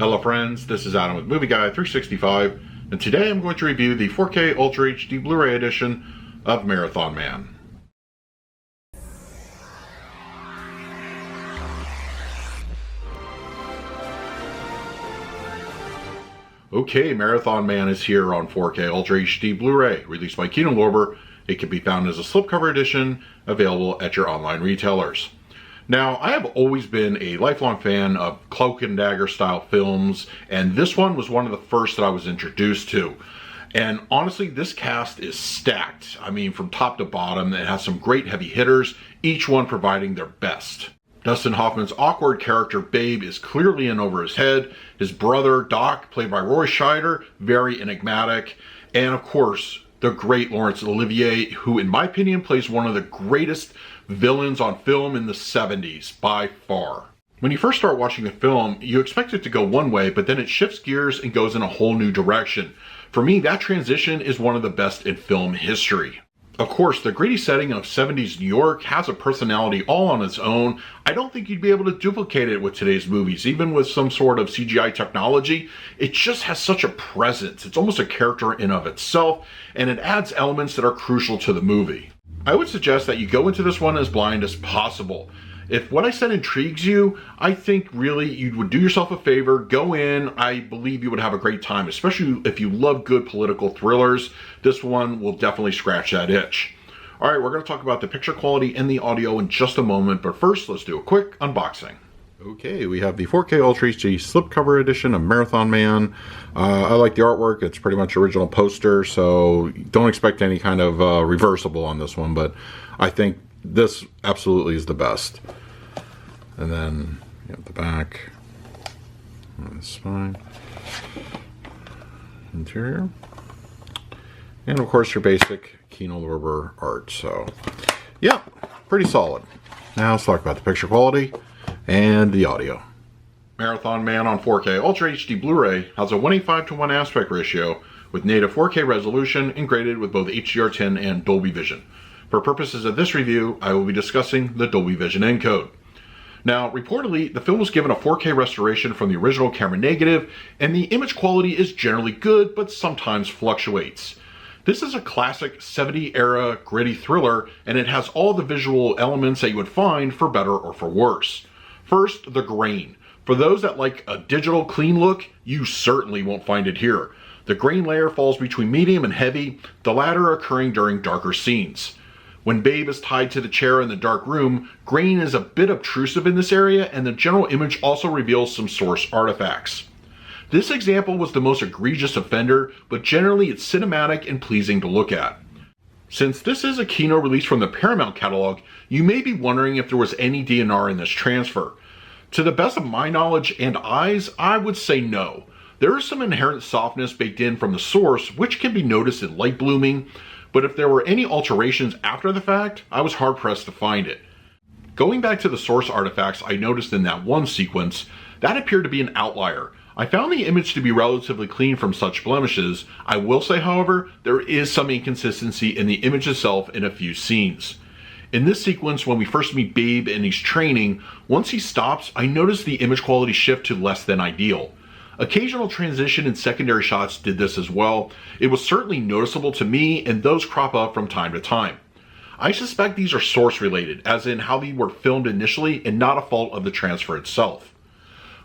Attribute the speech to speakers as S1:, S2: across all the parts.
S1: Hello friends, this is Adam with Movie Guy 365, and today I'm going to review the 4K Ultra HD Blu-ray edition of Marathon Man. Okay, Marathon Man is here on 4K Ultra HD Blu-ray, released by Kino Lorber. It can be found as a slipcover edition, available at your online retailers. Now, I have always been a lifelong fan of cloak and dagger style films, and this one was one of the first that I was introduced to. And honestly, this cast is stacked. I mean, from top to bottom, it has some great heavy hitters, each one providing their best. Dustin Hoffman's awkward character Babe is clearly in over his head. His brother Doc, played by Roy Scheider, very enigmatic. And of course, the great Laurence Olivier, who in my opinion plays one of the greatest villains on film in the 70s, by far. When you first start watching the film, you expect it to go one way, but then it shifts gears and goes in a whole new direction. For me, that transition is one of the best in film history. Of course, the gritty setting of 70s New York has a personality all on its own. I don't think you'd be able to duplicate it with today's movies, even with some sort of CGI technology. It just has such a presence. It's almost a character in of itself, and it adds elements that are crucial to the movie. I would suggest that you go into this one as blind as possible. If what I said intrigues you, I think really you would do yourself a favor, go in. I believe you would have a great time, especially if you love good political thrillers. This one will definitely scratch that itch. All right, we're going to talk about the picture quality and the audio in just a moment, but first let's do a quick unboxing. Okay, we have the 4K Ultra HD slipcover edition of Marathon Man. I like the artwork. It's pretty much original poster, so don't expect any kind of reversible on this one, but I think this absolutely is the best. And then you have the back, the spine, interior, and of course your basic Kino Lorber art. So yeah, pretty solid. Now let's talk about the picture quality and the audio. Marathon Man on 4K Ultra HD Blu-ray has a 1:5:1 aspect ratio with native 4K resolution and graded with both HDR10 and Dolby Vision. For purposes of this review, I will be discussing the Dolby Vision encode. Now, reportedly, the film was given a 4K restoration from the original camera negative, and the image quality is generally good, but sometimes fluctuates. This is a classic 70s-era gritty thriller, and it has all the visual elements that you would find for better or for worse. First, the grain. For those that like a digital clean look, you certainly won't find it here. The grain layer falls between medium and heavy, the latter occurring during darker scenes. When Babe is tied to the chair in the dark room, grain is a bit obtrusive in this area, and the general image also reveals some source artifacts. This example was the most egregious offender, but generally it's cinematic and pleasing to look at. Since this is a Kino release from the Paramount catalog, you may be wondering if there was any DNR in this transfer. To the best of my knowledge and eyes, I would say no. There is some inherent softness baked in from the source, which can be noticed in light blooming, but if there were any alterations after the fact, I was hard-pressed to find it. Going back to the source artifacts I noticed in that one sequence, that appeared to be an outlier. I found the image to be relatively clean from such blemishes. I will say, however, there is some inconsistency in the image itself in a few scenes. In this sequence, when we first meet Babe and he's training, once he stops, I noticed the image quality shift to less than ideal. Occasional transition and secondary shots did this as well. It was certainly noticeable to me, and those crop up from time to time. I suspect these are source related, as in how they were filmed initially and not a fault of the transfer itself.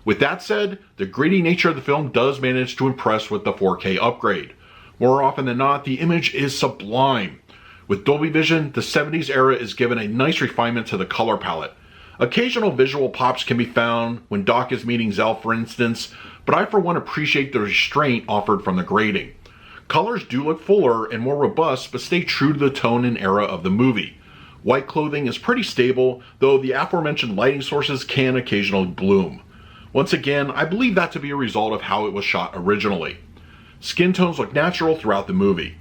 S1: With that said, the gritty nature of the film does manage to impress with the 4K upgrade. More often than not, the image is sublime. With Dolby Vision, the 70s era is given a nice refinement to the color palette. Occasional visual pops can be found when Doc is meeting Zell, for instance, but I for one appreciate the restraint offered from the grading. Colors do look fuller and more robust, but stay true to the tone and era of the movie. White clothing is pretty stable, though the aforementioned lighting sources can occasionally bloom. Once again, I believe that to be a result of how it was shot originally. Skin tones look natural throughout the movie.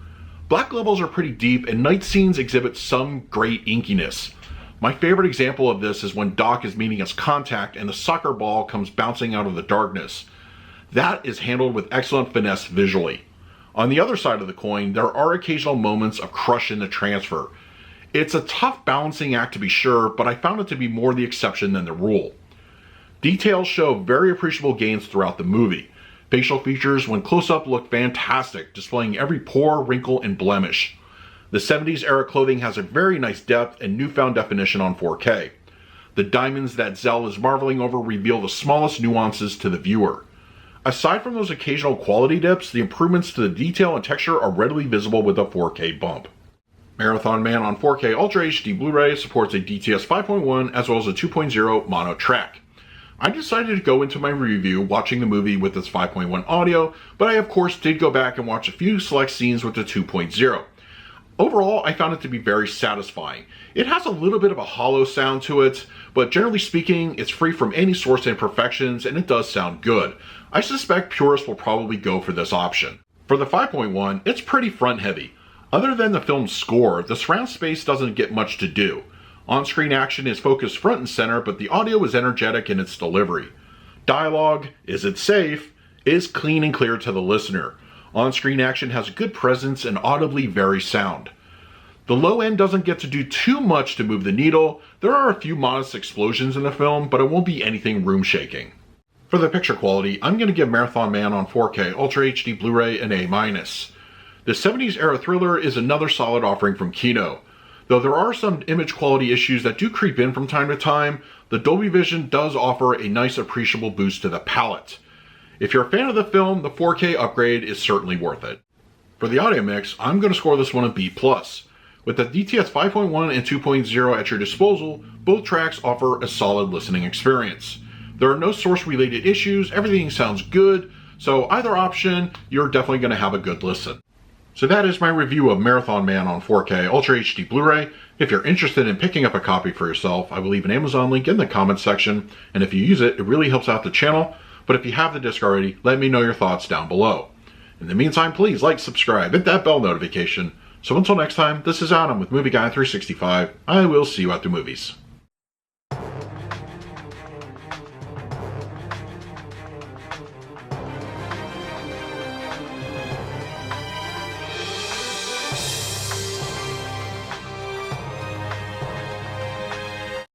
S1: Black levels are pretty deep, and night scenes exhibit some great inkiness. My favorite example of this is when Doc is meeting his contact and the soccer ball comes bouncing out of the darkness. That is handled with excellent finesse visually. On the other side of the coin, there are occasional moments of crush in the transfer. It's a tough balancing act to be sure, but I found it to be more the exception than the rule. Details show very appreciable gains throughout the movie. Facial features when close up look fantastic, displaying every pore, wrinkle, and blemish. The 70s era clothing has a very nice depth and newfound definition on 4K. The diamonds that Zell is marveling over reveal the smallest nuances to the viewer. Aside from those occasional quality dips, the improvements to the detail and texture are readily visible with a 4K bump. Marathon Man on 4K Ultra HD Blu-ray supports a DTS 5.1 as well as a 2.0 mono track. I decided to go into my review watching the movie with its 5.1 audio, but I of course did go back and watch a few select scenes with the 2.0. Overall, I found it to be very satisfying. It has a little bit of a hollow sound to it, but generally speaking, it's free from any source imperfections and it does sound good. I suspect purists will probably go for this option. For the 5.1, it's pretty front heavy. Other than the film's score, the surround space doesn't get much to do. On-screen action is focused front and center, but the audio is energetic in its delivery. Dialogue, is it safe, is clean and clear to the listener. On-screen action has a good presence and audibly very sound. The low end doesn't get to do too much to move the needle. There are a few modest explosions in the film, but it won't be anything room-shaking. For the picture quality, I'm going to give Marathon Man on 4K Ultra HD Blu-ray an A-. The 70s era thriller is another solid offering from Kino. Though there are some image quality issues that do creep in from time to time, the Dolby Vision does offer a nice appreciable boost to the palette. If you're a fan of the film, the 4K upgrade is certainly worth it. For the audio mix, I'm going to score this one a B+. With the DTS 5.1 and 2.0 at your disposal, both tracks offer a solid listening experience. There are no source-related issues, everything sounds good, so either option, you're definitely going to have a good listen. So that is my review of Marathon Man on 4K Ultra HD Blu-ray. If you're interested in picking up a copy for yourself, I will leave an Amazon link in the comments section, and if you use it, it really helps out the channel. But if you have the disc already, let me know your thoughts down below. In the meantime, please like, subscribe, hit that bell notification. So until next time, this is Adam with Movie Guy 365. I will see you at the movies.